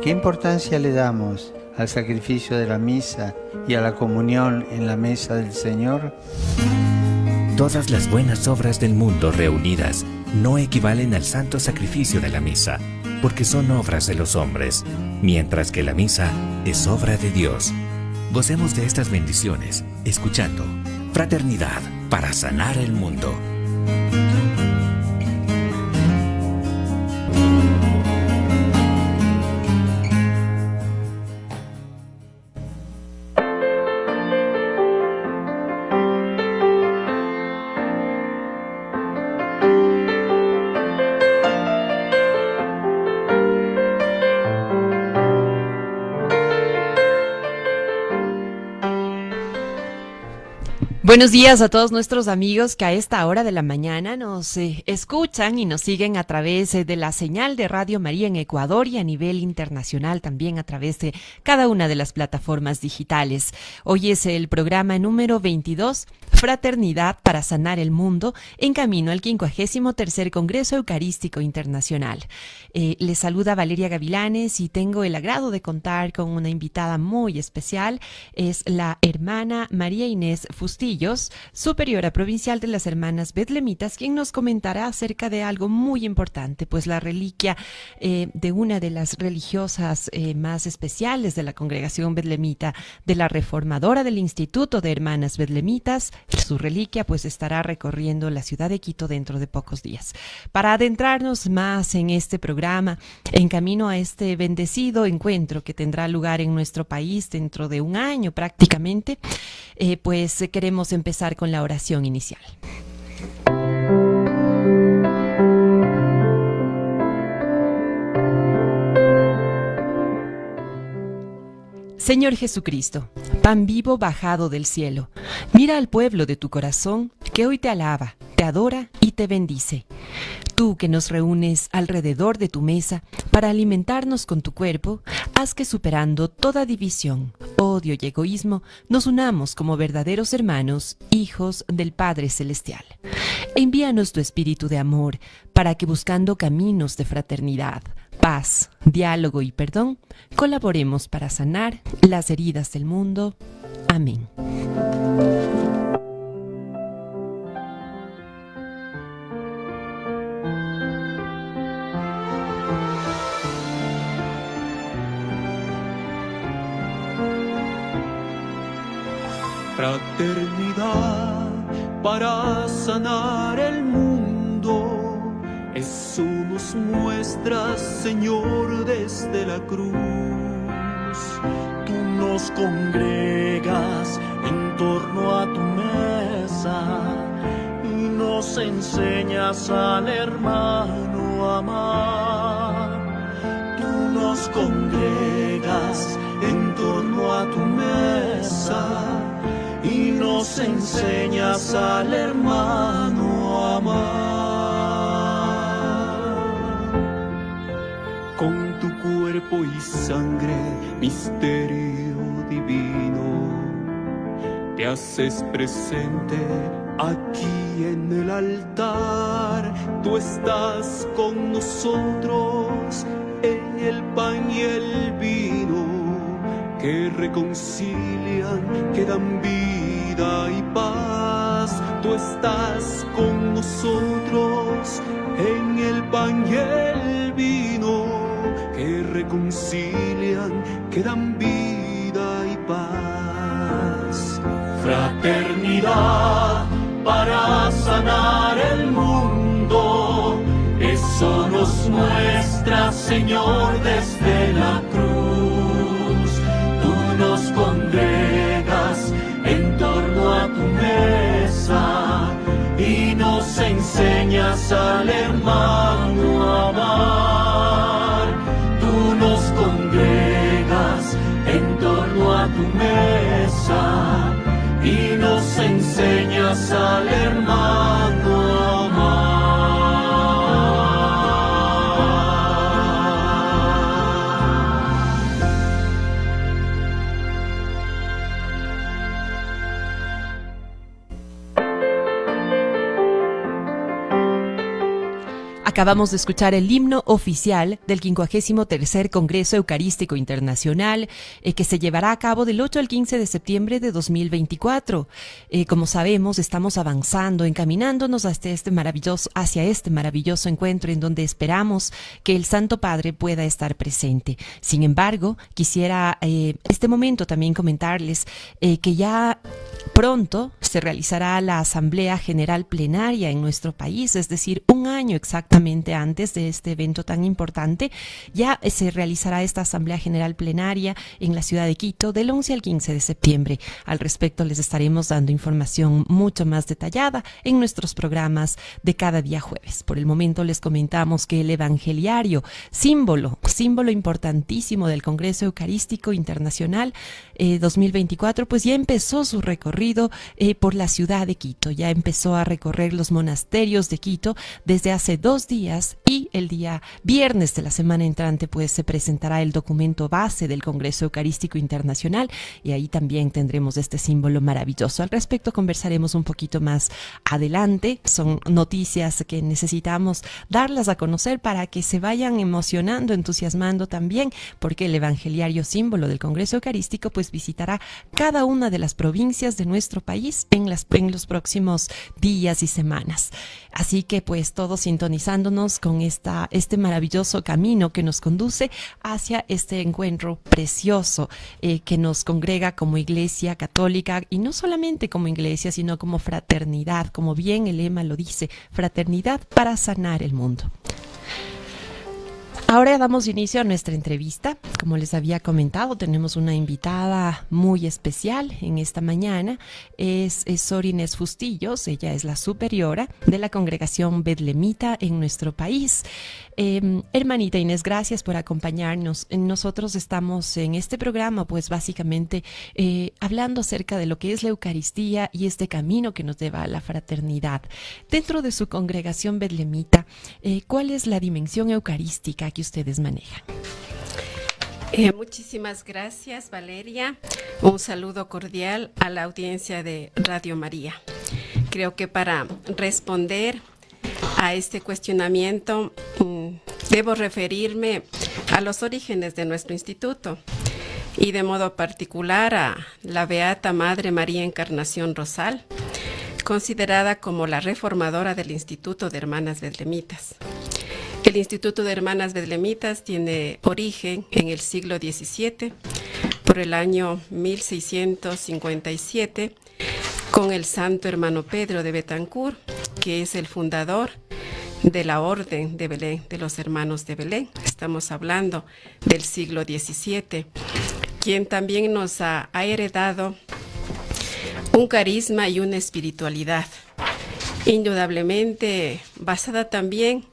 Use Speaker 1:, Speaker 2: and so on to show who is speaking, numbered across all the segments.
Speaker 1: ¿Qué importancia le damos al sacrificio de la misa y a la comunión en la mesa del Señor?
Speaker 2: Todas las buenas obras del mundo reunidas no equivalen al santo sacrificio de la misa, porque son obras de los hombres, mientras que la misa es obra de Dios. Gocemos de estas bendiciones, escuchando Fraternidad para sanar el mundo.
Speaker 3: Buenos días a todos nuestros amigos que a esta hora de la mañana nos escuchan y nos siguen a través de la señal de Radio María en Ecuador y a nivel internacional también a través de cada una de las plataformas digitales. Hoy es el programa número 22, Fraternidad para sanar el mundo, en camino al 53º Congreso Eucarístico Internacional. Les saluda Valeria Gavilanes y tengo el agrado de contar con una invitada muy especial. Es la hermana María Inés Fustillos, superiora provincial de las Hermanas Betlemitas, quien nos comentará acerca de algo muy importante, pues la reliquia de una de las religiosas más especiales de la congregación betlemita, de la reformadora del Instituto de Hermanas Betlemitas. Su reliquia pues estará recorriendo la ciudad de Quito dentro de pocos días. Para adentrarnos más en este programa, en camino a este bendecido encuentro que tendrá lugar en nuestro país dentro de un año prácticamente, pues queremos empezar con la oración inicial. Señor Jesucristo, pan vivo bajado del cielo, mira al pueblo de tu corazón que hoy te alaba, te adora y te bendice. Tú que nos reúnes alrededor de tu mesa para alimentarnos con tu cuerpo, haz que superando toda división, odio y egoísmo, nos unamos como verdaderos hermanos, hijos del Padre Celestial. Envíanos tu espíritu de amor para que buscando caminos de fraternidad, paz, diálogo y perdón, colaboremos para sanar las heridas del mundo. Amén.
Speaker 4: Fraternidad para sanar el mundo, eso nos muestra, Señor, desde la cruz. Tú nos congregas en torno a tu mesa y nos enseñas al hermano a amar. Tú nos congregas en torno a tu mesa y nos enseñas al hermano a amar. Con tu cuerpo y sangre, misterio divino, te haces presente aquí en el altar. Tú estás con nosotros en el pan y el vino, que reconcilian, que dan vida y paz. Tú estás con nosotros en el pan y el vino, que reconcilian, que dan vida y paz. Fraternidad para sanar el mundo, eso nos muestra, Señor, desde la cruz. Tú nos congregas en torno a tu mesa y nos enseñas al hermano a amar. Tú nos congregas en torno a tu mesa y nos enseñas al hermano a amar.
Speaker 3: Acabamos de escuchar el himno oficial del 53 Congreso Eucarístico Internacional, que se llevará a cabo del 8 al 15 de septiembre de 2024. Como sabemos, estamos avanzando, encaminándonos hacia este maravilloso encuentro en donde esperamos que el Santo Padre pueda estar presente. Sin embargo, quisiera este momento también comentarles que ya pronto se realizará la Asamblea General Plenaria en nuestro país, es decir, un año exactamente antes de este evento tan importante, ya se realizará esta Asamblea General Plenaria en la ciudad de Quito del 11 al 15 de septiembre. Al respecto les estaremos dando información mucho más detallada en nuestros programas de cada día jueves. Por el momento les comentamos que el Evangeliario, símbolo importantísimo del Congreso Eucarístico Internacional 2024, pues ya empezó su recorrido por la ciudad de Quito, ya empezó a recorrer los monasterios de Quito desde hace 2 días, y el día viernes de la semana entrante pues se presentará el documento base del Congreso Eucarístico Internacional, y ahí también tendremos este símbolo maravilloso. Al respecto conversaremos un poquito más adelante. Son noticias que necesitamos darlas a conocer para que se vayan emocionando, entusiasmando también, porque el Evangeliario, símbolo del Congreso Eucarístico, pues visitará cada una de las provincias de nuestro país en los próximos días y semanas. Así que pues todos sintonizándonos con este maravilloso camino que nos conduce hacia este encuentro precioso que nos congrega como Iglesia Católica, y no solamente como iglesia, sino como fraternidad, como bien el lema lo dice, fraternidad para sanar el mundo. Ahora damos inicio a nuestra entrevista. Como les había comentado, tenemos una invitada muy especial en esta mañana. Es Sor Inés Fustillos. Ella es la superiora de la congregación Bedlemita en nuestro país. Hermanita Inés, gracias por acompañarnos. Nosotros estamos en este programa, pues básicamente hablando acerca de lo que es la Eucaristía y este camino que nos lleva a la fraternidad. Dentro de su congregación Bedlemita, ¿cuál es la dimensión eucarística que ustedes manejan?
Speaker 5: Muchísimas gracias, Valeria. Un saludo cordial a la audiencia de Radio María. Creo que para responder a este cuestionamiento debo referirme a los orígenes de nuestro instituto, y de modo particular a la Beata Madre María Encarnación Rosal, considerada como la reformadora del Instituto de Hermanas Bedlemitas. El Instituto de Hermanas Bedlemitas tiene origen en el siglo XVII, por el año 1657, con el santo hermano Pedro de Betancourt, que es el fundador de la Orden de Belén, de los Hermanos de Belén. Estamos hablando del siglo XVII, quien también nos ha heredado un carisma y una espiritualidad, indudablemente basada también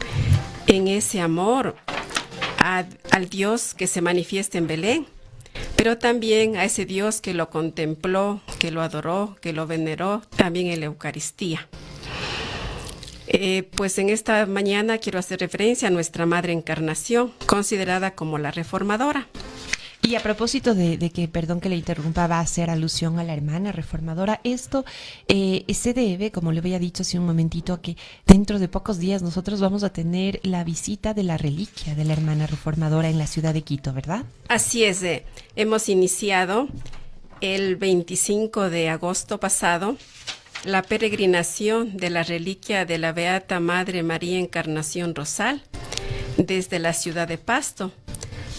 Speaker 5: en ese amor al Dios que se manifiesta en Belén, pero también a ese Dios que lo contempló, que lo adoró, que lo veneró también en la Eucaristía. Pues en esta mañana quiero hacer referencia a nuestra Madre Encarnación, considerada como la reformadora.
Speaker 3: Y a propósito de que, perdón que le interrumpa, va a hacer alusión a la hermana reformadora, esto se debe, como le había dicho hace un momentito, a que dentro de pocos días nosotros vamos a tener la visita de la reliquia de la hermana reformadora en la ciudad de Quito, ¿verdad?
Speaker 5: Así es, hemos iniciado el 25 de agosto pasado la peregrinación de la reliquia de la Beata Madre María Encarnación Rosal desde la ciudad de Pasto,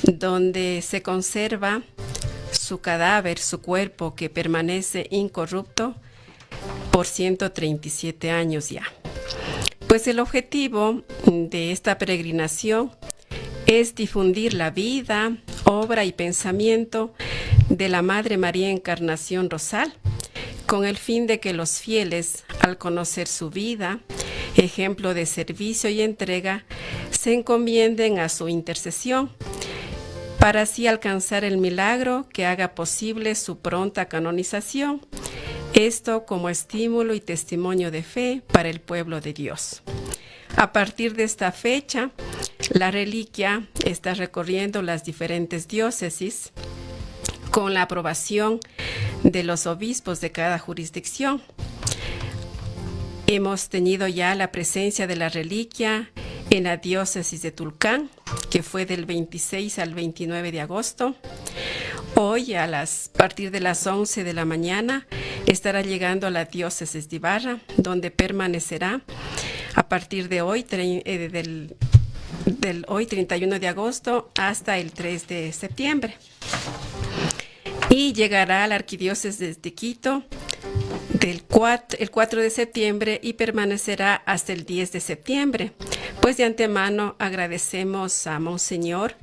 Speaker 5: donde se conserva su cadáver, su cuerpo, que permanece incorrupto por 137 años ya. Pues el objetivo de esta peregrinación es difundir la vida, obra y pensamiento de la Madre María Encarnación Rosal, con el fin de que los fieles, al conocer su vida, ejemplo de servicio y entrega, se encomienden a su intercesión, para así alcanzar el milagro que haga posible su pronta canonización, esto como estímulo y testimonio de fe para el pueblo de Dios. A partir de esta fecha, la reliquia está recorriendo las diferentes diócesis con la aprobación de los obispos de cada jurisdicción. Hemos tenido ya la presencia de la reliquia en la diócesis de Tulcán, que fue del 26 al 29 de agosto. Hoy, partir de las 11 de la mañana, estará llegando a la diócesis de Ibarra, donde permanecerá a partir de hoy, del hoy 31 de agosto hasta el 3 de septiembre. Y llegará a la arquidiócesis de Quito el 4 de septiembre y permanecerá hasta el 10 de septiembre. Pues de antemano agradecemos a Monseñor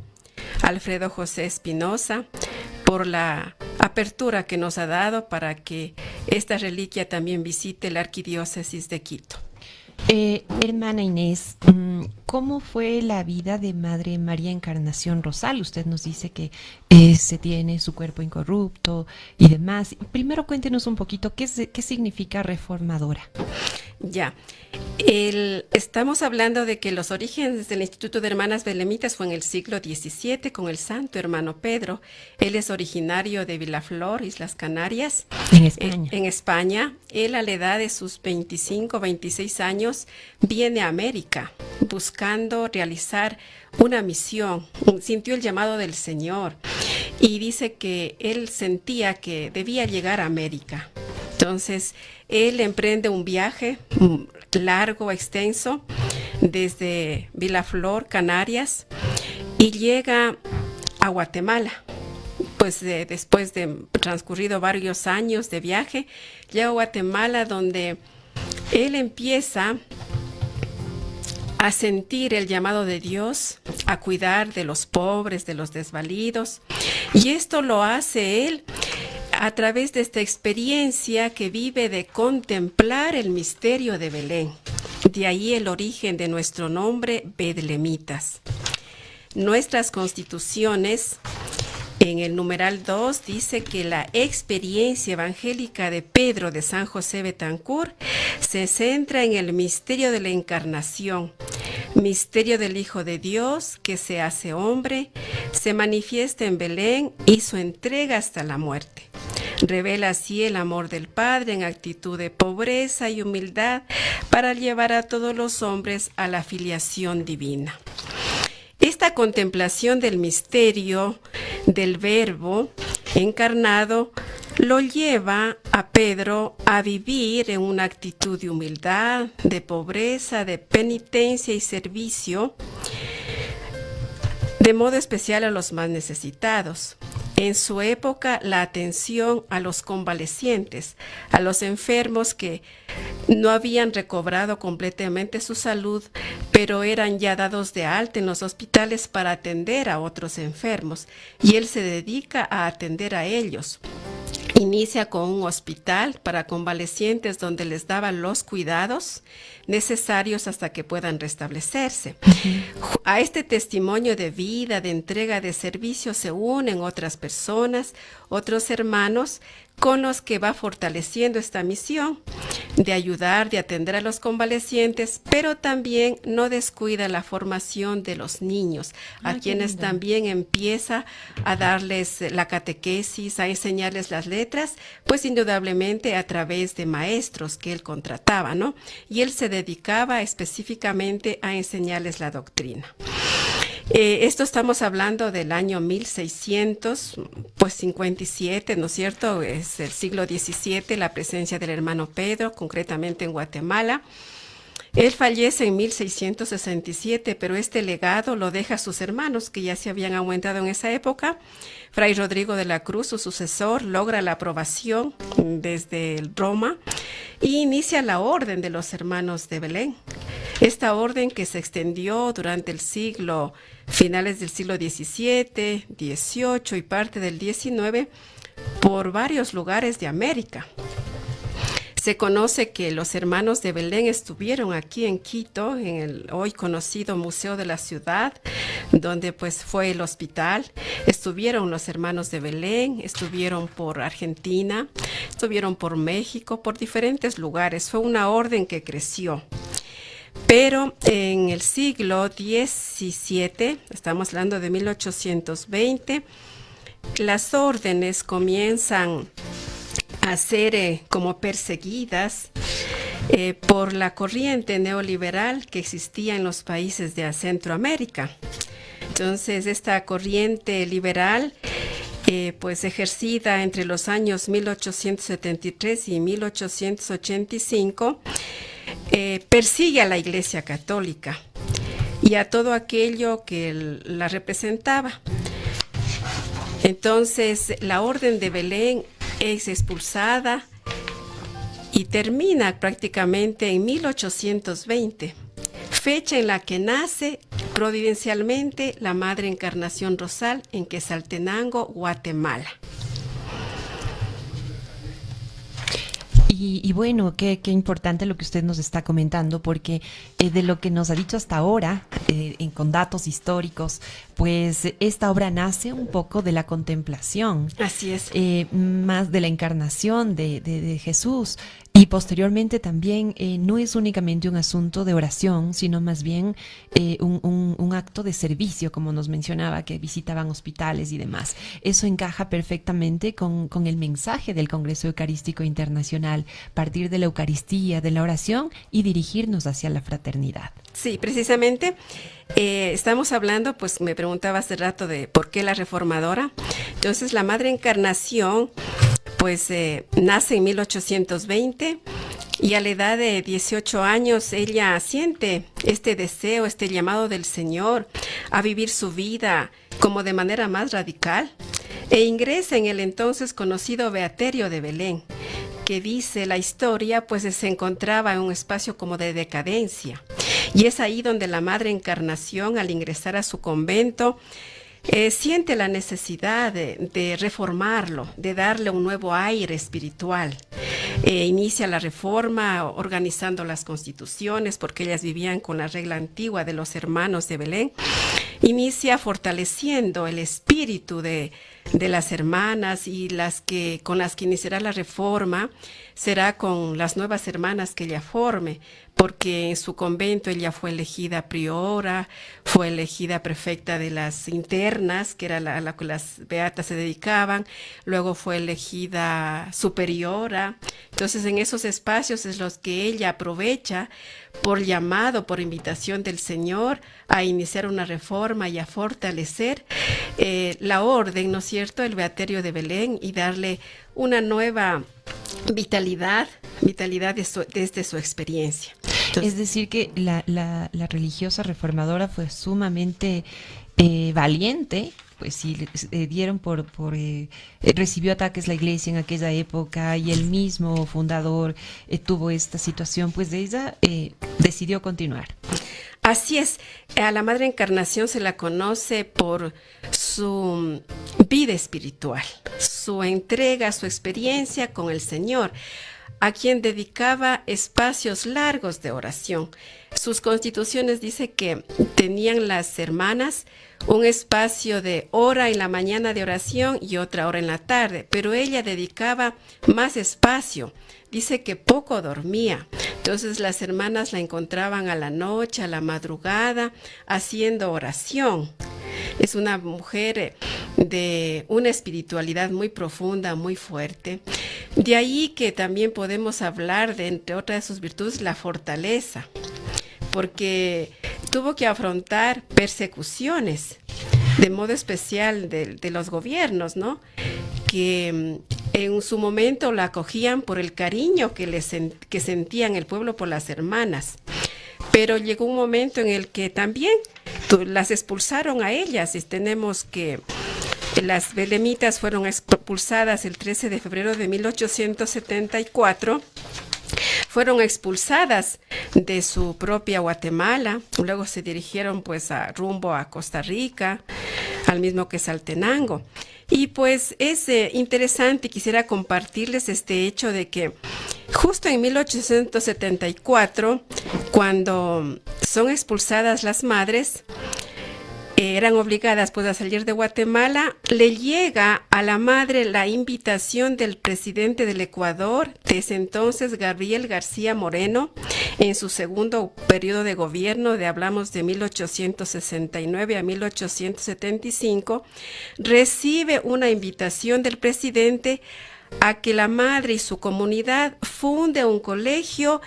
Speaker 5: Alfredo José Espinosa por la apertura que nos ha dado para que esta reliquia también visite la arquidiócesis de Quito.
Speaker 3: Hermana Inés, ¿cómo fue la vida de Madre María Encarnación Rosal? Usted nos dice que se tiene su cuerpo incorrupto y demás. Primero cuéntenos un poquito qué significa reformadora.
Speaker 5: Ya, estamos hablando de que los orígenes del Instituto de Hermanas Belemitas fue en el siglo XVII con el santo hermano Pedro. Él es originario de Vilaflor, Islas Canarias, en España. Él, a la edad de sus 25, 26 años, viene a América buscando realizar una misión. Sintió el llamado del Señor y dice que él sentía que debía llegar a América. Entonces, él emprende un viaje largo, extenso, desde Vilaflor, Canarias, y llega a Guatemala. Pues después de transcurrido varios años de viaje, llega a Guatemala, donde él empieza a sentir el llamado de Dios, a cuidar de los pobres, de los desvalidos, y esto lo hace él a través de esta experiencia que vive de contemplar el misterio de Belén. De ahí el origen de nuestro nombre, Betlemitas. Nuestras constituciones, en el numeral 2, dice que la experiencia evangélica de Pedro de San José Betancourt se centra en el misterio de la encarnación, misterio del Hijo de Dios que se hace hombre, se manifiesta en Belén y su entrega hasta la muerte. Revela así el amor del Padre en actitud de pobreza y humildad para llevar a todos los hombres a la filiación divina. Esta contemplación del misterio del Verbo encarnado lo lleva a Pedro a vivir en una actitud de humildad, de pobreza, de penitencia y servicio, de modo especial a los más necesitados. En su época, la atención a los convalecientes, a los enfermos que no habían recobrado completamente su salud, pero eran ya dados de alta en los hospitales para atender a otros enfermos, y él se dedica a atender a ellos. Inicia con un hospital para convalecientes donde les daba los cuidados necesarios hasta que puedan restablecerse. A este testimonio de vida, de entrega, de servicio se unen otras personas, otros hermanos con los que va fortaleciendo esta misión de ayudar, de atender a los convalecientes, pero también no descuida la formación de los niños, a quienes también empieza a darles la catequesis, a enseñarles las letras, pues indudablemente a través de maestros que él contrataba, ¿no? Y él se dedicaba específicamente a enseñarles la doctrina. Esto estamos hablando del año 1657, ¿no es cierto? Es el siglo XVII, la presencia del hermano Pedro, concretamente en Guatemala. Él fallece en 1667, pero este legado lo deja a sus hermanos, que ya se habían aumentado en esa época. Fray Rodrigo de la Cruz, su sucesor, logra la aprobación desde Roma y inicia la Orden de los Hermanos de Belén. Esta orden que se extendió durante el finales del siglo XVII, XVIII y parte del XIX, por varios lugares de América. Se conoce que los hermanos de Belén estuvieron aquí en Quito, en el hoy conocido Museo de la Ciudad, donde pues fue el hospital. Estuvieron los hermanos de Belén, estuvieron por Argentina, estuvieron por México, por diferentes lugares. Fue una orden que creció. Pero en el siglo XVII, estamos hablando de 1820, las órdenes comienzan a ser como perseguidas por la corriente neoliberal que existía en los países de Centroamérica. Entonces, esta corriente liberal, pues ejercida entre los años 1873 y 1885, persigue a la Iglesia Católica y a todo aquello que la representaba. Entonces, la Orden de Belén es expulsada y termina prácticamente en 1820, fecha en la que nace providencialmente la Madre Encarnación Rosal en Quetzaltenango, Guatemala.
Speaker 3: Y bueno, qué importante lo que usted nos está comentando, porque de lo que nos ha dicho hasta ahora, con datos históricos, pues esta obra nace un poco de la contemplación.
Speaker 5: Así es.
Speaker 3: Más de la encarnación de Jesús. Y posteriormente también no es únicamente un asunto de oración, sino más bien un acto de servicio, como nos mencionaba, que visitaban hospitales y demás. Eso encaja perfectamente con el mensaje del Congreso Eucarístico Internacional, partir de la Eucaristía, de la oración y dirigirnos hacia la fraternidad.
Speaker 5: Sí, precisamente estamos hablando, pues me preguntaba hace rato de por qué la reformadora. Entonces, la Madre Encarnación pues nace en 1820 y a la edad de 18 años ella siente este deseo, este llamado del Señor a vivir su vida como de manera más radical e ingresa en el entonces conocido Beaterio de Belén, que dice la historia pues se encontraba en un espacio como de decadencia, y es ahí donde la Madre Encarnación, al ingresar a su convento, siente la necesidad de reformarlo, de darle un nuevo aire espiritual. Inicia la reforma organizando las constituciones, porque ellas vivían con la regla antigua de los hermanos de Belén. Inicia fortaleciendo el espíritu de las hermanas, y con las que iniciará la reforma será con las nuevas hermanas que ella forme, porque en su convento ella fue elegida priora, fue elegida prefecta de las internas, que era a la que las beatas se dedicaban, luego fue elegida superiora. Entonces, en esos espacios es los que ella aprovecha por llamado, por invitación del Señor, a iniciar una reforma y a fortalecer la orden, ¿no es cierto?, el Beaterio de Belén, y darle una nueva vitalidad desde su experiencia. Entonces,
Speaker 3: es decir, que la religiosa reformadora fue sumamente valiente, pues sí, recibió ataques la iglesia en aquella época, y el mismo fundador tuvo esta situación, pues de ella decidió continuar.
Speaker 5: Así es, a la Madre Encarnación se la conoce por su vida espiritual, su entrega, su experiencia con el Señor, a quien dedicaba espacios largos de oración. Sus constituciones dice que tenían las hermanas un espacio de hora en la mañana de oración y otra hora en la tarde, pero ella dedicaba más espacio. Dice que poco dormía. Entonces las hermanas la encontraban a la noche, a la madrugada, haciendo oración. Es una mujer de una espiritualidad muy profunda, muy fuerte. De ahí que también podemos hablar de, entre otras de sus virtudes, la fortaleza, porque tuvo que afrontar persecuciones, de modo especial de los gobiernos, ¿no?, que en su momento la acogían por el cariño que sentían el pueblo por las hermanas. Pero llegó un momento en el que también las expulsaron a ellas, y tenemos que las belemitas fueron expulsadas el 13 de febrero de 1874, fueron expulsadas de su propia Guatemala, luego se dirigieron pues rumbo a Costa Rica, al mismo Quetzaltenango. Y pues es interesante, y quisiera compartirles este hecho de que justo en 1874, cuando son expulsadas las madres, eran obligadas pues a salir de Guatemala, le llega a la madre la invitación del presidente del Ecuador, de ese entonces Gabriel García Moreno, en su segundo periodo de gobierno, hablamos de 1869 a 1875, recibe una invitación del presidente a que la madre y su comunidad funde un colegio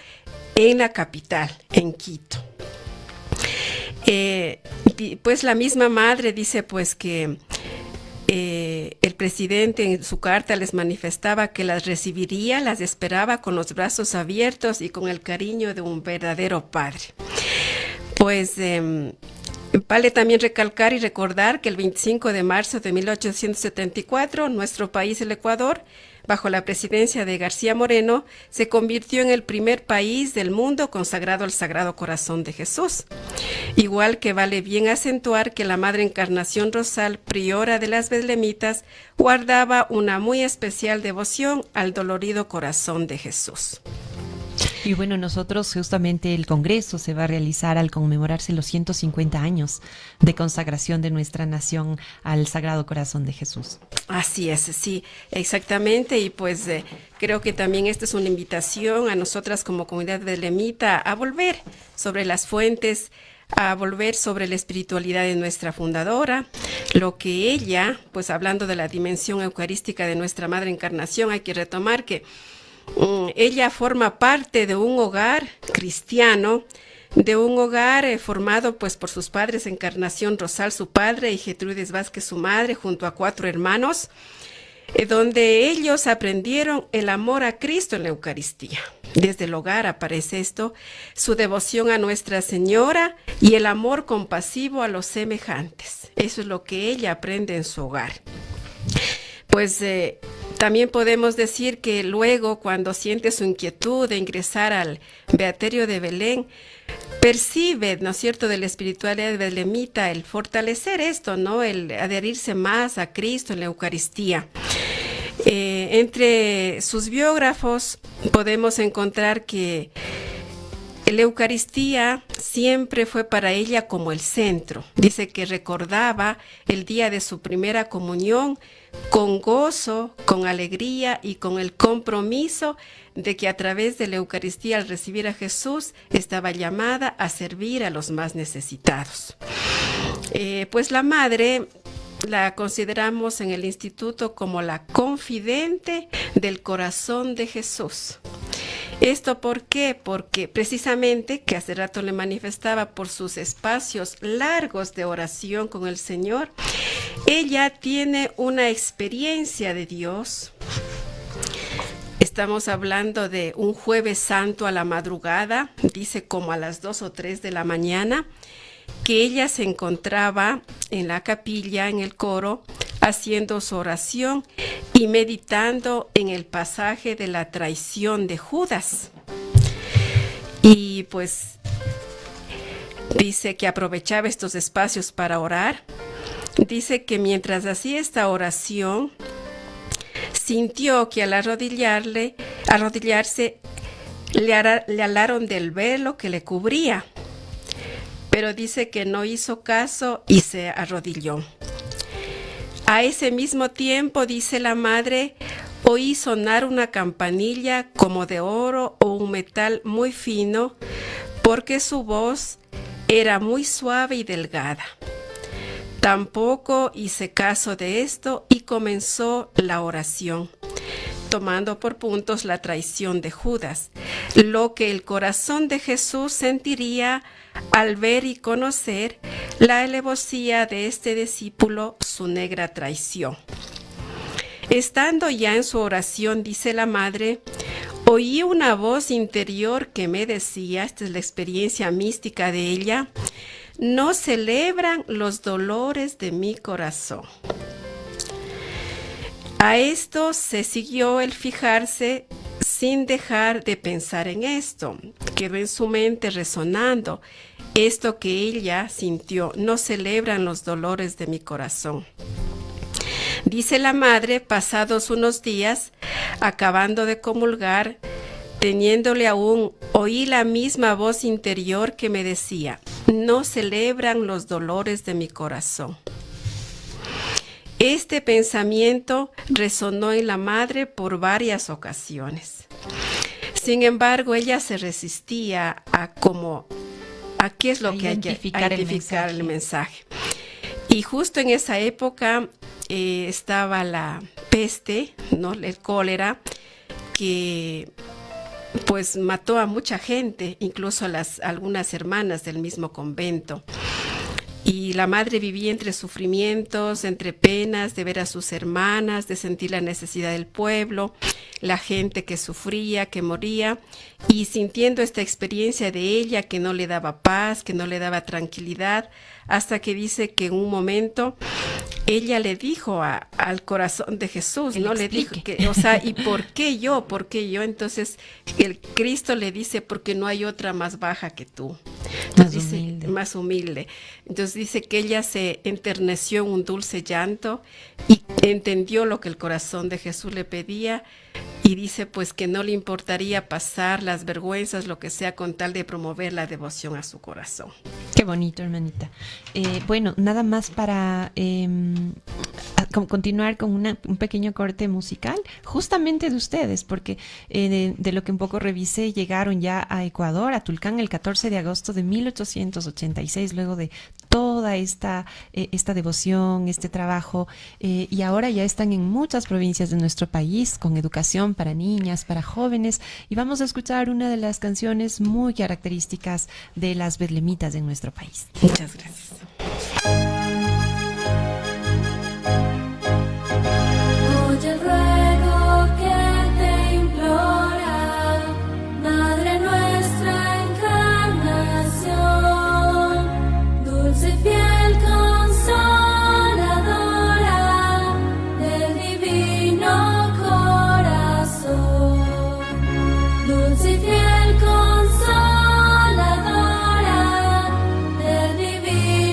Speaker 5: en la capital, en Quito. Pues la misma madre dice pues que el presidente en su carta les manifestaba que las recibiría, las esperaba con los brazos abiertos y con el cariño de un verdadero padre. Pues vale también recalcar y recordar que el 25 de marzo de 1874, nuestro país, el Ecuador, bajo la presidencia de García Moreno, se convirtió en el primer país del mundo consagrado al Sagrado Corazón de Jesús. Igual que vale bien acentuar que la Madre Encarnación Rosal, priora de las Betlemitas, guardaba una muy especial devoción al dolorido corazón de Jesús.
Speaker 3: Y bueno, nosotros justamente el Congreso se va a realizar al conmemorarse los 150 años de consagración de nuestra nación al Sagrado Corazón de Jesús.
Speaker 5: Así es, sí, exactamente. Y pues creo que también esta es una invitación a nosotras como comunidad betlemita a volver sobre las fuentes, a volver sobre la espiritualidad de nuestra fundadora, lo que ella, pues hablando de la dimensión eucarística de nuestra Madre Encarnación, hay que retomar que ella forma parte de un hogar cristiano, de un hogar formado pues por sus padres, Encarnación Rosal, su padre, y Gertrudis Vázquez, su madre, junto a 4 hermanos, donde ellos aprendieron el amor a Cristo en la Eucaristía. Desde el hogar aparece esto, su devoción a Nuestra Señora y el amor compasivo a los semejantes. Eso es lo que ella aprende en su hogar. Pues también podemos decir que luego, cuando siente su inquietud de ingresar al Beaterio de Belén, percibe, ¿no es cierto?, de la espiritualidad betlemita el fortalecer esto, ¿no?, el adherirse más a Cristo en la Eucaristía. Entre sus biógrafos podemos encontrar que la Eucaristía siempre fue para ella como el centro. Dice que recordaba el día de su primera comunión con gozo, con alegría y con el compromiso de que a través de la Eucaristía, al recibir a Jesús, estaba llamada a servir a los más necesitados. Pues la madre la consideramos en el instituto como la confidente del corazón de Jesús. ¿Esto por qué? Porque precisamente, que hace rato le manifestaba, por sus espacios largos de oración con el Señor, ella tiene una experiencia de Dios. Estamos hablando de un Jueves Santo a la madrugada, dice como a las 2 o 3 de la mañana, que ella se encontraba en la capilla, en el coro, haciendo su oración y meditando en el pasaje de la traición de Judas. Y pues dice que aprovechaba estos espacios para orar. Dice que mientras hacía esta oración, sintió que al arrodillarse, le alaron del velo que le cubría. Pero dice que no hizo caso y se arrodilló. A ese mismo tiempo, dice la madre, oí sonar una campanilla como de oro o un metal muy fino, porque su voz era muy suave y delgada. Tampoco hice caso de esto y comenzó la oración, tomando por puntos la traición de Judas, lo que el corazón de Jesús sentiría al ver y conocer la alevosía de este discípulo, su negra traición. Estando ya en su oración, dice la madre, oí una voz interior que me decía, esta es la experiencia mística de ella, no celebran los dolores de mi corazón. A esto se siguió el fijarse sin dejar de pensar en esto. Quedó en su mente resonando esto que ella sintió, no celebran los dolores de mi corazón. Dice la madre, pasados unos días, acabando de comulgar, teniéndole aún, oí la misma voz interior que me decía, no celebran los dolores de mi corazón. Este pensamiento resonó en la madre por varias ocasiones. Sin embargo, ella se resistía a qué es lo que hay que identificar el mensaje. Y justo en esa época estaba la peste, ¿no? El cólera, que pues mató a mucha gente, incluso algunas hermanas del mismo convento. Y la madre vivía entre sufrimientos, entre penas de ver a sus hermanas, de sentir la necesidad del pueblo, la gente que sufría, que moría, y sintiendo esta experiencia de ella que no le daba paz, que no le daba tranquilidad, hasta que dice que en un momento ella le dijo al corazón de Jesús, ¿no? Le dijo que, o sea, ¿y por qué yo? ¿Por qué yo? Entonces el Cristo le dice, porque no hay otra más baja que tú. Entonces, más humilde. Entonces dice que ella se enterneció en un dulce llanto y entendió lo que el corazón de Jesús le pedía, y dice pues que no le importaría pasar las vergüenzas, lo que sea, con tal de promover la devoción a su corazón.
Speaker 3: Qué bonito, hermanita. Bueno, nada más para continuar con un pequeño corte musical, justamente de ustedes, porque de lo que un poco revisé, llegaron ya a Ecuador, a Tulcán, el 14 de agosto de 1886, luego de toda esta devoción, este trabajo, y ahora ya están en muchas provincias de nuestro país, con educación para niñas, para jóvenes, y vamos a escuchar una de las canciones muy características de las betlemitas de nuestro país.
Speaker 5: Muchas gracias.
Speaker 6: Oye el ruego que te implora, Madre nuestra encarnación, dulce y fiel consoladora del divino corazón, dulce y fiel consoladora del divino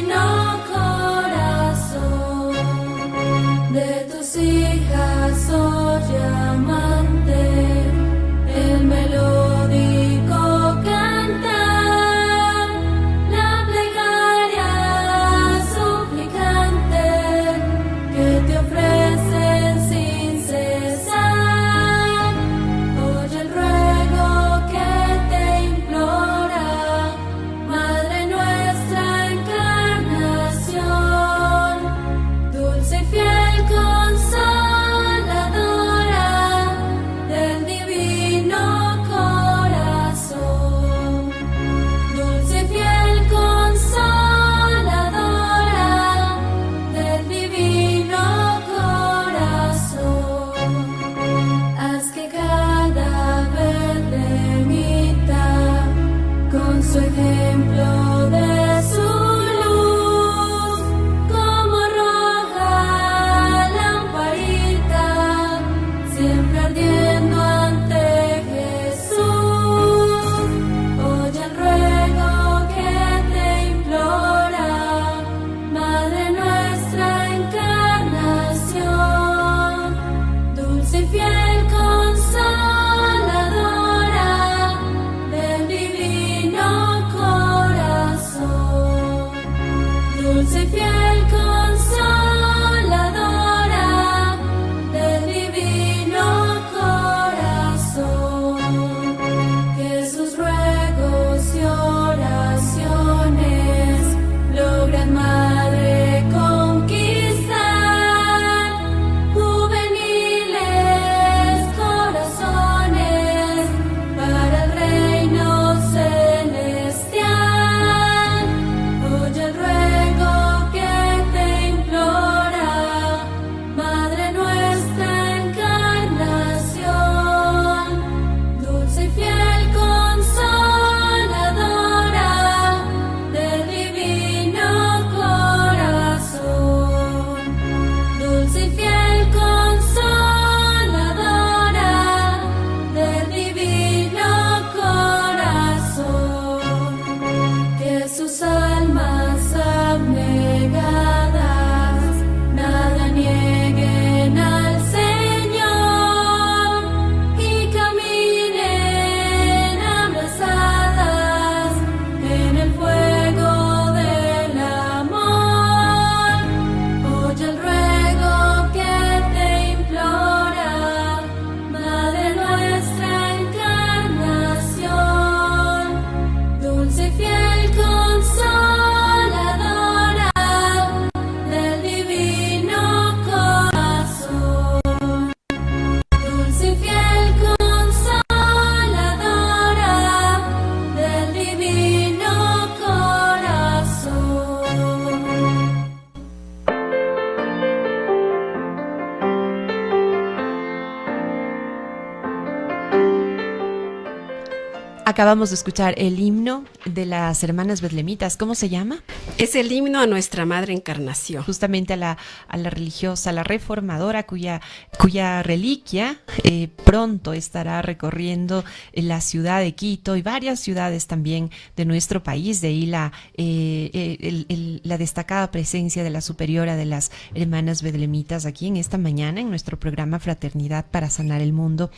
Speaker 3: Acabamos de escuchar el himno de las hermanas betlemitas. ¿Cómo se llama?
Speaker 5: Es el himno a nuestra Madre Encarnación.
Speaker 3: Justamente a la religiosa, a la reformadora, cuya reliquia pronto estará recorriendo la ciudad de Quito y varias ciudades también de nuestro país. De ahí la destacada presencia de la superiora de las hermanas betlemitas aquí en esta mañana en nuestro programa Fraternidad para Sanar el Mundo,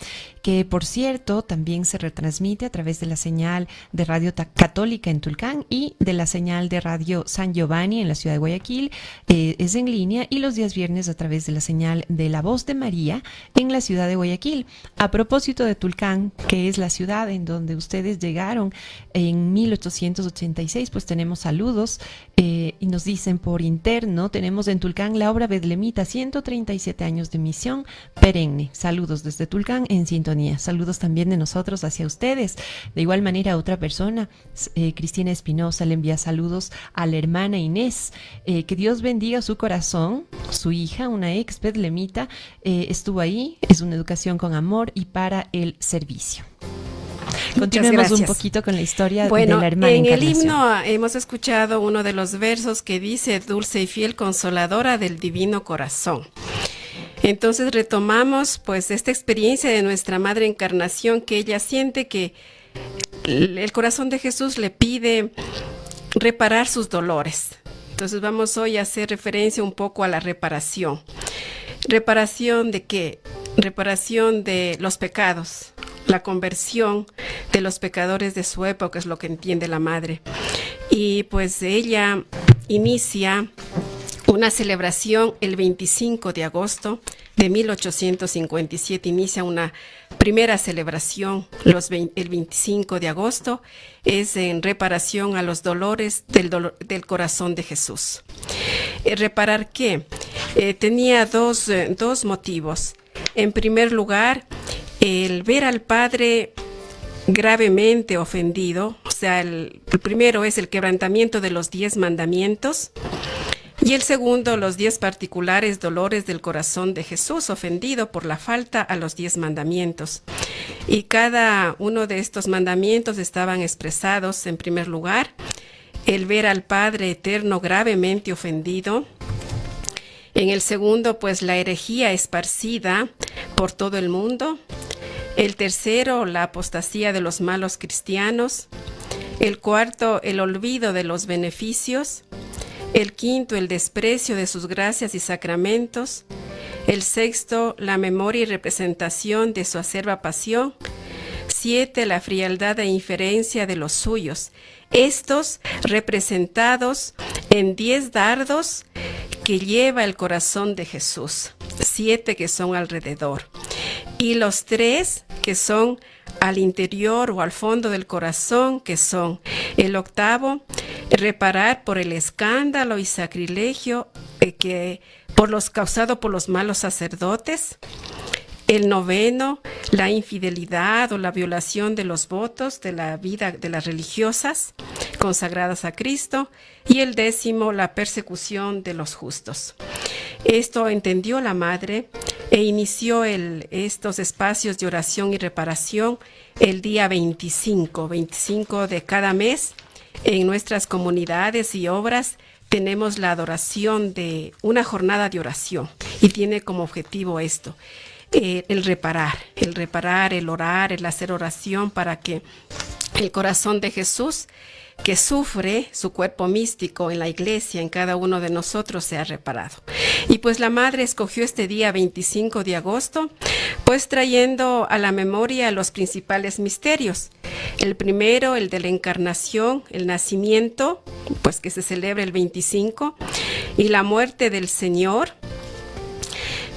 Speaker 3: que por cierto también se retransmite a través de la señal de Radio Católica en Tulcán y de la señal de Radio San Giovanni en la ciudad de Guayaquil. Es en línea, y los días viernes a través de la señal de La Voz de María en la ciudad de Guayaquil. A propósito de Tulcán, que es la ciudad en donde ustedes llegaron en 1886, pues tenemos saludos y nos dicen por interno: tenemos en Tulcán la obra Betlemita, 137 años de misión perenne. Saludos desde Tulcán en sintonía. Saludos también de nosotros hacia ustedes. De igual manera, otra persona, Cristina Espinosa, le envía saludos a la hermana Inés. Que Dios bendiga su corazón. Su hija, una ex betlemita, estuvo ahí. Es una educación con amor y para el servicio. Continuemos un poquito con la historia de la hermana
Speaker 5: en
Speaker 3: Encarnación.
Speaker 5: el himno hemos escuchado uno de los versos que dice: dulce y fiel consoladora del divino corazón. Entonces retomamos pues esta experiencia de nuestra Madre Encarnación, que ella siente que el corazón de Jesús le pide reparar sus dolores. Entonces vamos hoy a hacer referencia un poco a la reparación. ¿Reparación de qué? Reparación de los pecados, la conversión de los pecadores de su época, es lo que entiende la madre. Y pues ella inicia una celebración el 25 de agosto de 1857, inicia una primera celebración el 25 de agosto, es en reparación a los dolores del corazón de Jesús. ¿Reparar qué? Tenía dos motivos. En primer lugar, el ver al Padre gravemente ofendido, o sea, el primero es el quebrantamiento de los 10 mandamientos, y el segundo, los 10 particulares dolores del corazón de Jesús, ofendido por la falta a los 10 mandamientos. Y cada uno de estos mandamientos estaban expresados, en primer lugar, el ver al Padre eterno gravemente ofendido. En el segundo, pues la herejía esparcida por todo el mundo. El tercero, la apostasía de los malos cristianos. El cuarto, el olvido de los beneficios. El quinto, el desprecio de sus gracias y sacramentos. El sexto, la memoria y representación de su acerba pasión. 7, la frialdad e inferencia de los suyos. Estos representados en 10 dardos que lleva el corazón de Jesús. 7 que son alrededor. Y los 3 que son al interior o al fondo del corazón, que son el octavo, reparar por el escándalo y sacrilegio causado por los malos sacerdotes. El noveno, la infidelidad o la violación de los votos de la vida de las religiosas consagradas a Cristo. Y el décimo, la persecución de los justos. Esto entendió la madre e inició estos espacios de oración y reparación el día 25 de cada mes. En nuestras comunidades y obras tenemos la adoración de una jornada de oración y tiene como objetivo esto. El reparar, el orar, el hacer oración para que el corazón de Jesús, que sufre su cuerpo místico en la iglesia, en cada uno de nosotros, sea reparado. Y pues la madre escogió este día 25 de agosto, pues trayendo a la memoria los principales misterios. El primero, el de la encarnación, el nacimiento, pues que se celebra el 25, y la muerte del Señor,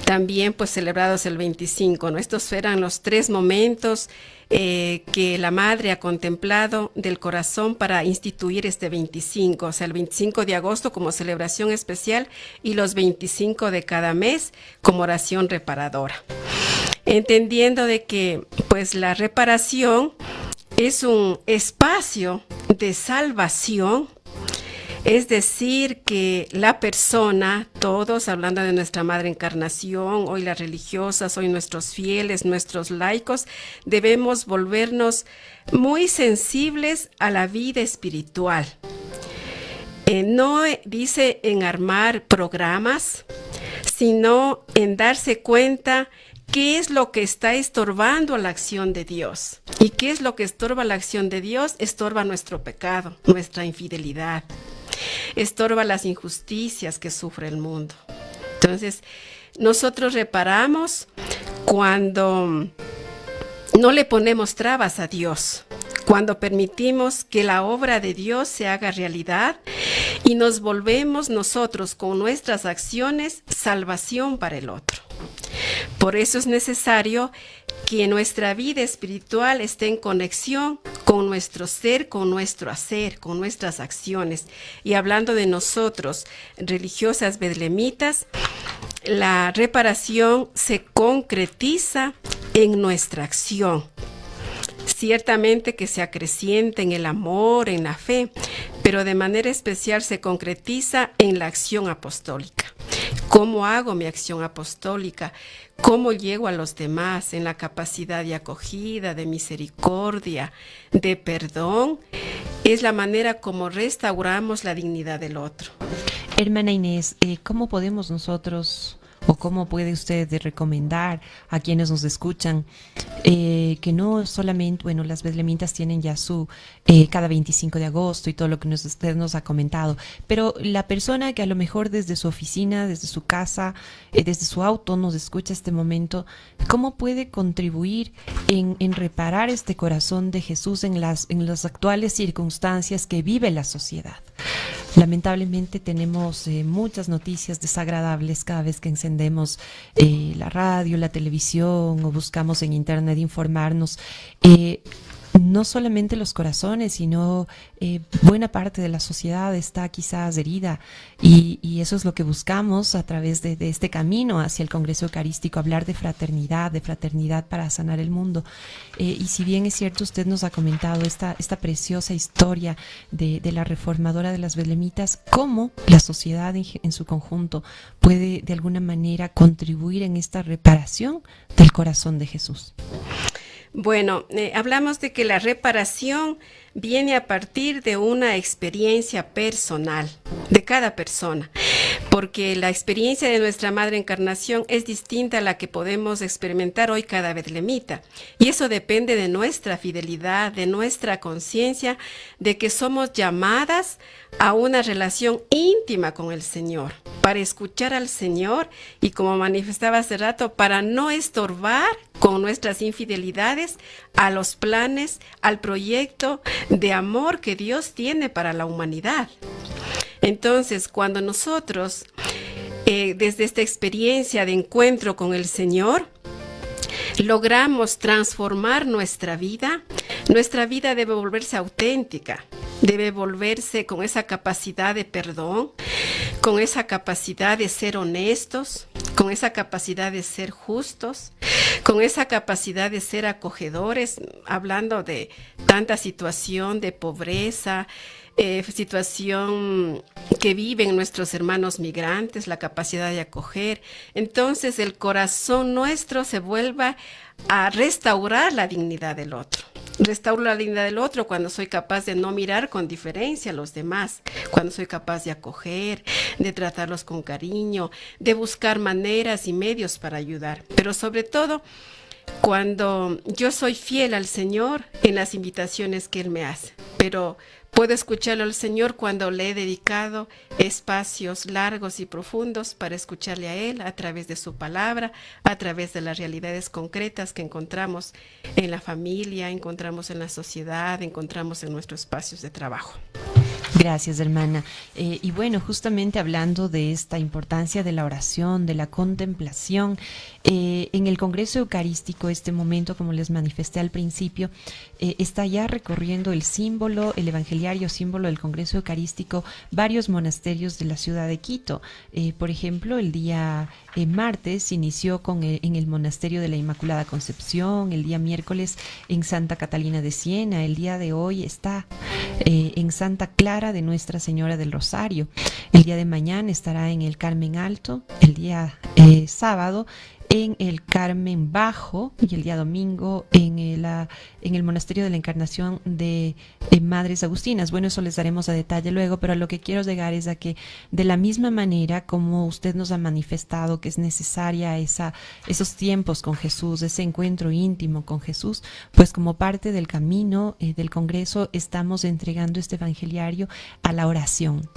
Speaker 5: también pues celebrados el 25, ¿no? Estos eran los 3 momentos que la madre ha contemplado del corazón para instituir este 25, o sea, el 25 de agosto como celebración especial y los 25 de cada mes como oración reparadora. Entendiendo de que pues la reparación es un espacio de salvación Es decir, que la persona, todos hablando de nuestra Madre Encarnación, hoy las religiosas, hoy nuestros fieles, nuestros laicos, debemos volvernos muy sensibles a la vida espiritual. No dice en armar programas, sino en darse cuenta qué es lo que está estorbando la acción de Dios. ¿Y qué es lo que estorba la acción de Dios? Estorba nuestro pecado, nuestra infidelidad. Estorba las injusticias que sufre el mundo. Entonces, nosotros reparamos cuando no le ponemos trabas a Dios, cuando permitimos que la obra de Dios se haga realidad y nos volvemos nosotros con nuestras acciones salvación para el otro. Por eso es necesario que nuestra vida espiritual esté en conexión con nuestro ser, con nuestro hacer, con nuestras acciones. Y hablando de nosotros, religiosas betlemitas, la reparación se concretiza en nuestra acción. Ciertamente que se acrecienta en el amor, en la fe, pero de manera especial se concretiza en la acción apostólica. ¿Cómo hago mi acción apostólica? ¿Cómo llego a los demás en la capacidad de acogida, de misericordia, de perdón? Es la manera como restauramos la dignidad del otro.
Speaker 3: Hermana Inés, ¿cómo podemos nosotros o cómo puede usted recomendar a quienes nos escuchan que no solamente, bueno, las betlemitas tienen ya su cada 25 de agosto y todo lo que usted nos ha comentado, pero la persona que a lo mejor desde su oficina, desde su casa, desde su auto nos escucha este momento, ¿cómo puede contribuir en reparar este corazón de Jesús en las actuales circunstancias que vive la sociedad? Lamentablemente tenemos muchas noticias desagradables cada vez que encendemos la radio, la televisión o buscamos en internet informarnos. No solamente los corazones, sino buena parte de la sociedad está quizás herida y eso es lo que buscamos a través de este camino hacia el Congreso Eucarístico, hablar de fraternidad para sanar el mundo. Y si bien es cierto, usted nos ha comentado esta preciosa historia de la reformadora de las betlemitas, cómo la sociedad en su conjunto puede de alguna manera contribuir en esta reparación del corazón de Jesús.
Speaker 5: Bueno, hablamos de que la reparación viene a partir de una experiencia personal de cada persona, porque la experiencia de nuestra Madre Encarnación es distinta a la que podemos experimentar hoy cada betlemita, y eso depende de nuestra fidelidad, de nuestra conciencia, de que somos llamadas a una relación íntima con el Señor, para escuchar al Señor y, como manifestaba hace rato, para no estorbar con nuestras infidelidades a los planes, al proyecto de amor que Dios tiene para la humanidad. Entonces, cuando nosotros, desde esta experiencia de encuentro con el Señor, logramos transformar nuestra vida debe volverse auténtica, debe volverse con esa capacidad de perdón, con esa capacidad de ser honestos, con esa capacidad de ser justos, con esa capacidad de ser acogedores, hablando de tanta situación de pobreza, situación que viven nuestros hermanos migrantes, la capacidad de acoger. Entonces el corazón nuestro se vuelva a restaurar la dignidad del otro. Restauro la dignidad del otro cuando soy capaz de no mirar con diferencia a los demás, cuando soy capaz de acoger, de tratarlos con cariño, de buscar maneras y medios para ayudar. Pero sobre todo, cuando yo soy fiel al Señor en las invitaciones que Él me hace. Pero puedo escucharlo al Señor cuando le he dedicado espacios largos y profundos para escucharle a Él a través de su palabra, a través de las realidades concretas que encontramos en la familia, encontramos en la sociedad, encontramos en nuestros espacios de trabajo.
Speaker 3: Gracias, hermana. Y bueno, justamente hablando de esta importancia de la oración, de la contemplación, en el Congreso Eucarístico, este momento, como les manifesté al principio, está ya recorriendo el símbolo, el evangeliario símbolo del Congreso Eucarístico, varios monasterios de la ciudad de Quito. Por ejemplo, el día martes inició en el Monasterio de la Inmaculada Concepción, el día miércoles en Santa Catalina de Siena, el día de hoy está en Santa Clara de Nuestra Señora del Rosario. El día de mañana estará en el Carmen Alto, el día sábado en el Carmen Bajo y el día domingo en el Monasterio de la Encarnación de Madres Agustinas. Bueno, eso les daremos a detalle luego, pero a lo que quiero llegar es a que de la misma manera como usted nos ha manifestado que es necesaria esos tiempos con Jesús, ese encuentro íntimo con Jesús, pues como parte del camino del Congreso estamos entregando este evangeliario a la oración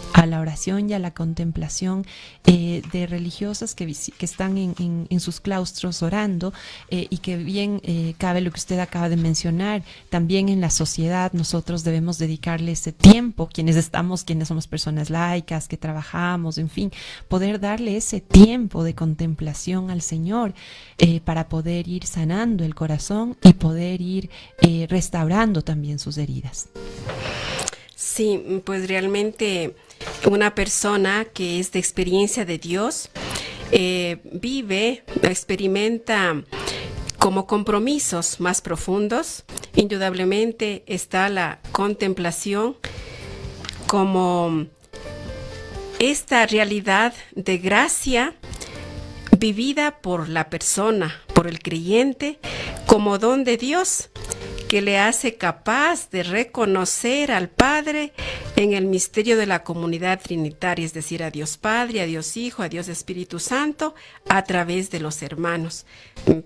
Speaker 3: y a la contemplación de religiosas que están en sus claustros orando y que bien cabe lo que usted acaba de mencionar, también en la sociedad nosotros debemos dedicarle ese tiempo, quienes somos personas laicas, que trabajamos, en fin, poder darle ese tiempo de contemplación al Señor para poder ir sanando el corazón y poder ir restaurando también sus heridas.
Speaker 5: Sí, pues realmente una persona que es de experiencia de Dios experimenta como compromisos más profundos. Indudablemente está la contemplación como esta realidad de gracia vivida por la persona, por el creyente, como don de Dios, que le hace capaz de reconocer al Padre en el misterio de la comunidad trinitaria, es decir, a Dios Padre, a Dios Hijo, a Dios Espíritu Santo, a través de los hermanos.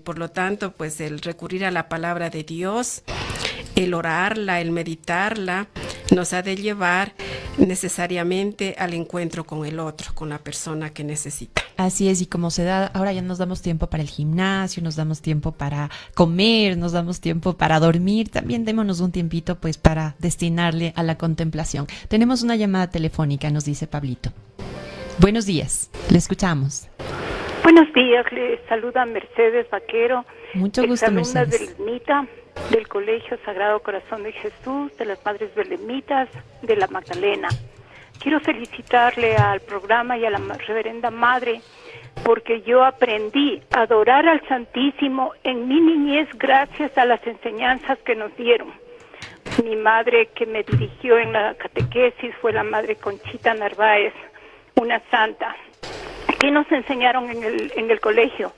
Speaker 5: Por lo tanto, pues el recurrir a la palabra de Dios, el orarla, el meditarla, nos ha de llevar necesariamente al encuentro con el otro, con la persona que necesita.
Speaker 3: Así es, y como se da, ahora ya nos damos tiempo para el gimnasio, nos damos tiempo para comer, nos damos tiempo para dormir, también démonos un tiempito pues para destinarle a la contemplación. Tenemos una llamada telefónica, nos dice Pablito. Buenos días, le escuchamos.
Speaker 7: Buenos días, le saluda Mercedes Vaquero.
Speaker 3: Mucho gusto,
Speaker 7: Mercedes.
Speaker 3: Mercedes.
Speaker 7: Del MITA, del Colegio Sagrado Corazón de Jesús, de las Madres Belemitas, de la Magdalena. Quiero felicitarle al programa y a la Reverenda Madre, porque yo aprendí a adorar al Santísimo en mi niñez gracias a las enseñanzas que nos dieron. Mi madre que me dirigió en la catequesis fue la Madre Conchita Narváez, una santa. ¿Qué nos enseñaron en el colegio?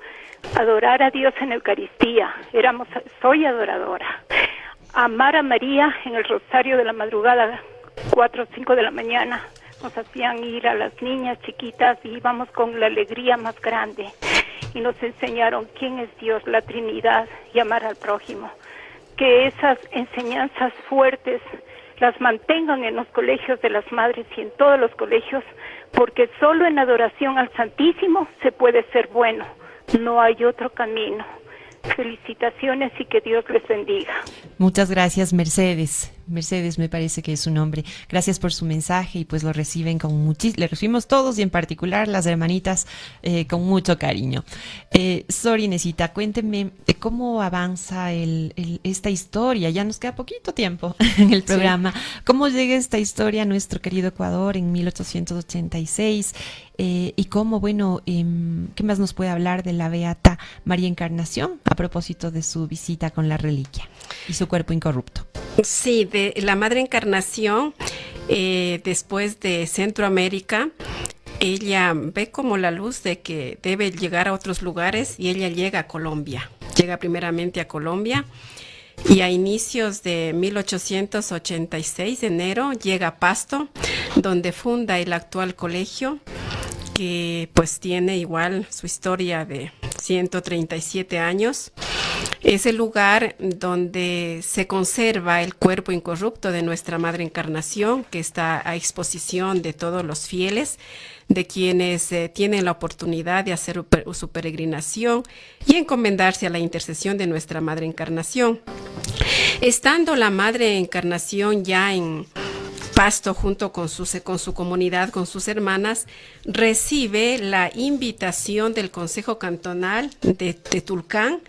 Speaker 7: Adorar a Dios en Eucaristía. Soy adoradora. Amar a María en el rosario de la madrugada, 4 o 5 de la mañana. Nos hacían ir a las niñas chiquitas y íbamos con la alegría más grande. Y nos enseñaron quién es Dios, la Trinidad, y amar al prójimo. Que esas enseñanzas fuertes las mantengan en los colegios de las madres y en todos los colegios, porque solo en adoración al Santísimo se puede ser bueno. No hay otro camino. Felicitaciones y que Dios les bendiga.
Speaker 3: Muchas gracias, Mercedes. Mercedes me parece que es su nombre. Gracias por su mensaje y pues lo reciben le recibimos todos y en particular las hermanitas con mucho cariño. Sor Inesita, cuénteme cómo avanza esta historia. Ya nos queda poquito tiempo en el programa. Sí. ¿Cómo llega esta historia a nuestro querido Ecuador en 1886? Y cómo, bueno, ¿qué más nos puede hablar de la Beata María Encarnación a propósito de su visita con la reliquia y su cuerpo incorrupto?
Speaker 5: Sí, de la Madre Encarnación, después de Centroamérica, ella ve como la luz de que debe llegar a otros lugares y ella llega a Colombia. Llega primeramente a Colombia y a inicios de 1886, de enero, llega a Pasto, donde funda el actual colegio, que pues tiene igual su historia de 137 años. Es el lugar donde se conserva el cuerpo incorrupto de nuestra Madre Encarnación, que está a exposición de todos los fieles, de quienes tienen la oportunidad de hacer su peregrinación y encomendarse a la intercesión de nuestra Madre Encarnación. Estando la Madre Encarnación ya en Pasto junto con su comunidad, con sus hermanas, recibe la invitación del Consejo Cantonal de Tulcán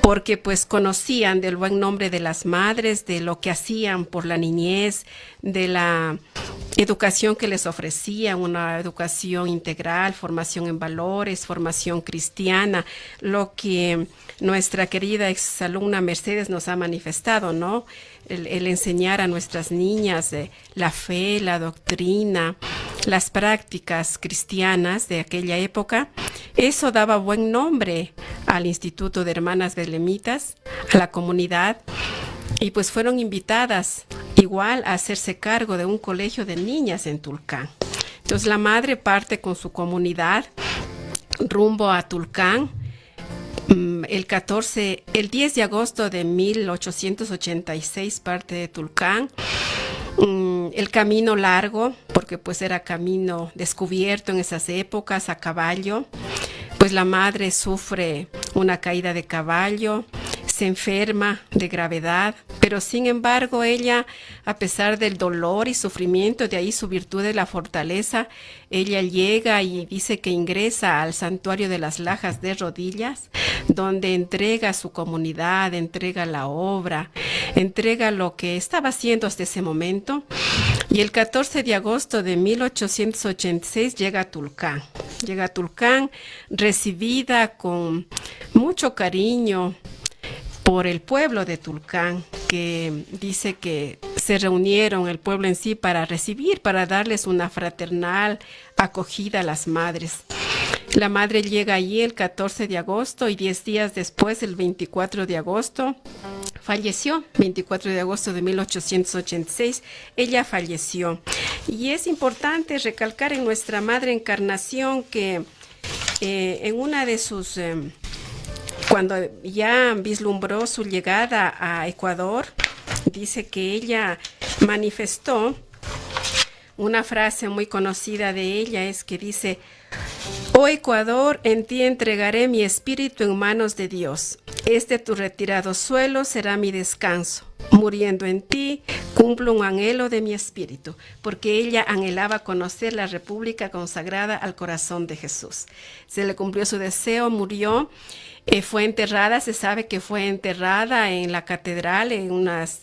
Speaker 5: porque pues conocían del buen nombre de las madres, de lo que hacían por la niñez, de la educación que les ofrecían, una educación integral, formación en valores, formación cristiana, lo que nuestra querida exalumna Mercedes nos ha manifestado, ¿no? El enseñar a nuestras niñas la fe, la doctrina, las prácticas cristianas de aquella época. Eso daba buen nombre al Instituto de Hermanas Belemitas, a la comunidad, y pues fueron invitadas igual a hacerse cargo de un colegio de niñas en Tulcán. Entonces la madre parte con su comunidad rumbo a Tulcán. El 10 de agosto de 1886 parte de Tulcán. El camino largo, porque pues era camino descubierto en esas épocas a caballo, pues la madre sufre una caída de caballo, se enferma de gravedad, pero sin embargo ella, a pesar del dolor y sufrimiento, de ahí su virtud de la fortaleza, ella llega y dice que ingresa al santuario de las Lajas de rodillas, donde entrega su comunidad, entrega la obra, entrega lo que estaba haciendo hasta ese momento. Y el 14 de agosto de 1886 llega a Tulcán. Llega a Tulcán recibida con mucho cariño por el pueblo de Tulcán, que dice que se reunieron el pueblo en sí para recibir, para darles una fraternal acogida a las madres. La madre llega allí el 14 de agosto y 10 días después, el 24 de agosto, falleció. 24 de agosto de 1886, ella falleció. Y es importante recalcar en nuestra Madre Encarnación que en una de sus... cuando ya vislumbró su llegada a Ecuador, dice que ella manifestó una frase muy conocida de ella, es que dice: «Oh Ecuador, en ti entregaré mi espíritu en manos de Dios. Este tu retirado suelo será mi descanso. Muriendo en ti, cumplo un anhelo de mi espíritu», porque ella anhelaba conocer la República consagrada al corazón de Jesús. Se le cumplió su deseo, murió. Fue enterrada, se sabe que fue enterrada en la catedral, en unos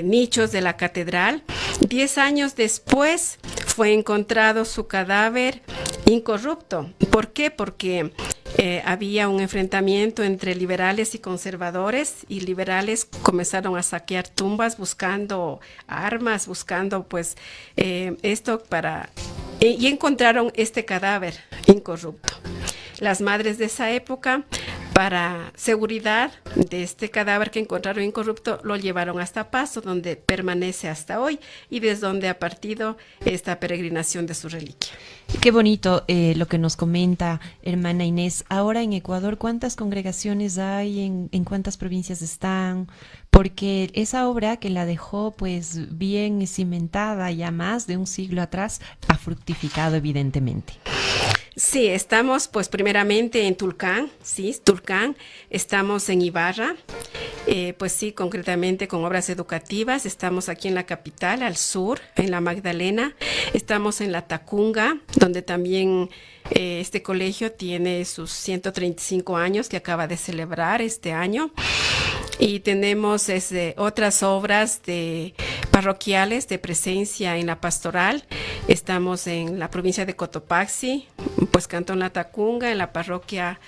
Speaker 5: nichos de la catedral. 10 años después fue encontrado su cadáver incorrupto. ¿Por qué? Porque había un enfrentamiento entre liberales y conservadores, y liberales comenzaron a saquear tumbas buscando armas, buscando pues esto para... y encontraron este cadáver incorrupto. Las madres de esa época, para seguridad de este cadáver que encontraron incorrupto, lo llevaron hasta Pasto, donde permanece hasta hoy y desde donde ha partido esta peregrinación de su reliquia.
Speaker 3: Qué bonito lo que nos comenta hermana Inés. Ahora en Ecuador, ¿cuántas congregaciones hay? ¿En cuántas provincias están? Porque esa obra que la dejó pues bien cimentada ya más de un siglo atrás ha fructificado evidentemente.
Speaker 5: Sí, estamos pues primeramente en Tulcán, sí, Tulcán, estamos en Ibarra, pues sí, concretamente con obras educativas, estamos aquí en la capital, al sur, en la Magdalena, estamos en la Tacunga, donde también este colegio tiene sus 135 años que acaba de celebrar este año. Y tenemos otras obras parroquiales de presencia en la pastoral. Estamos en la provincia de Cotopaxi, pues Cantón La Tacunga, en la parroquia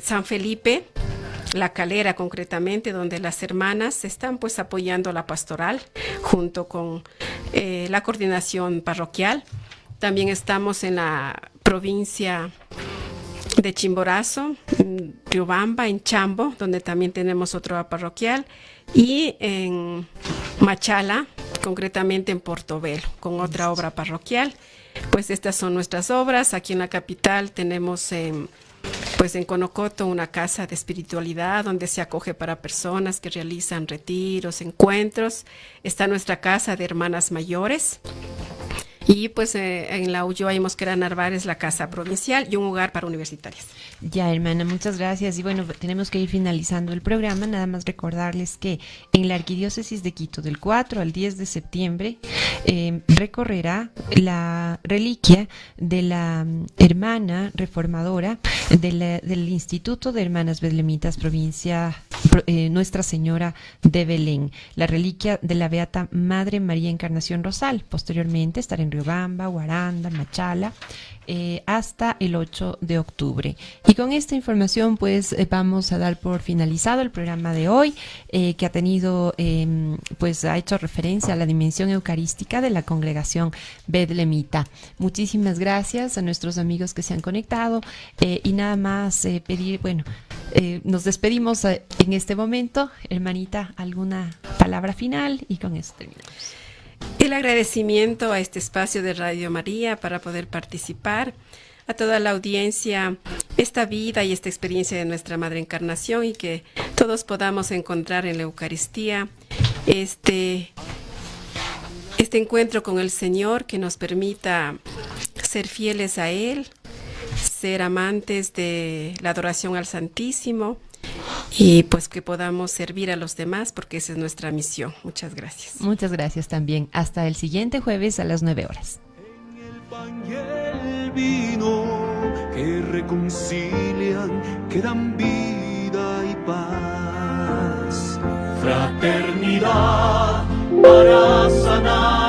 Speaker 5: San Felipe, La Calera concretamente, donde las hermanas están pues apoyando la pastoral junto con la coordinación parroquial. También estamos en la provincia de Chimborazo, Riobamba, en Chambo, donde también tenemos otra parroquial, y en Machala, concretamente en Portobelo, con otra obra parroquial. Pues estas son nuestras obras. Aquí en la capital tenemos pues en Conocoto una casa de espiritualidad donde se acoge para personas que realizan retiros, encuentros. Está nuestra casa de hermanas mayores. Y pues en la Ulloa y Mosquera Narváez, la Casa Provincial y un hogar para universitarias.
Speaker 3: Ya, hermana, muchas gracias. Y bueno, tenemos que ir finalizando el programa. Nada más recordarles que en la Arquidiócesis de Quito, del 4 al 10 de septiembre, recorrerá la reliquia de la hermana reformadora del Instituto de Hermanas Betlemitas, provincia Nuestra Señora de Belén, la reliquia de la Beata Madre María Encarnación Rosal. Posteriormente estará en Riobamba, Guaranda, Machala, hasta el 8 de octubre. Y con esta información pues vamos a dar por finalizado el programa de hoy, que ha tenido, pues ha hecho referencia a la dimensión eucarística de la congregación Betlemita. Muchísimas gracias a nuestros amigos que se han conectado, y nada más pedir, bueno, nos despedimos en este momento. Hermanita, ¿alguna palabra final? Y con eso terminamos.
Speaker 5: El agradecimiento a este espacio de Radio María para poder participar, a toda la audiencia, esta vida y esta experiencia de nuestra Madre Encarnación, y que todos podamos encontrar en la Eucaristía este encuentro con el Señor que nos permita ser fieles a Él, ser amantes de la adoración al Santísimo, y pues que podamos servir a los demás, porque esa es nuestra misión. Muchas gracias.
Speaker 3: Muchas gracias también. Hasta el siguiente jueves a las 9 horas.
Speaker 4: En el pan y el vino que reconcilian, que dan vida y paz. Fraternidad para sanar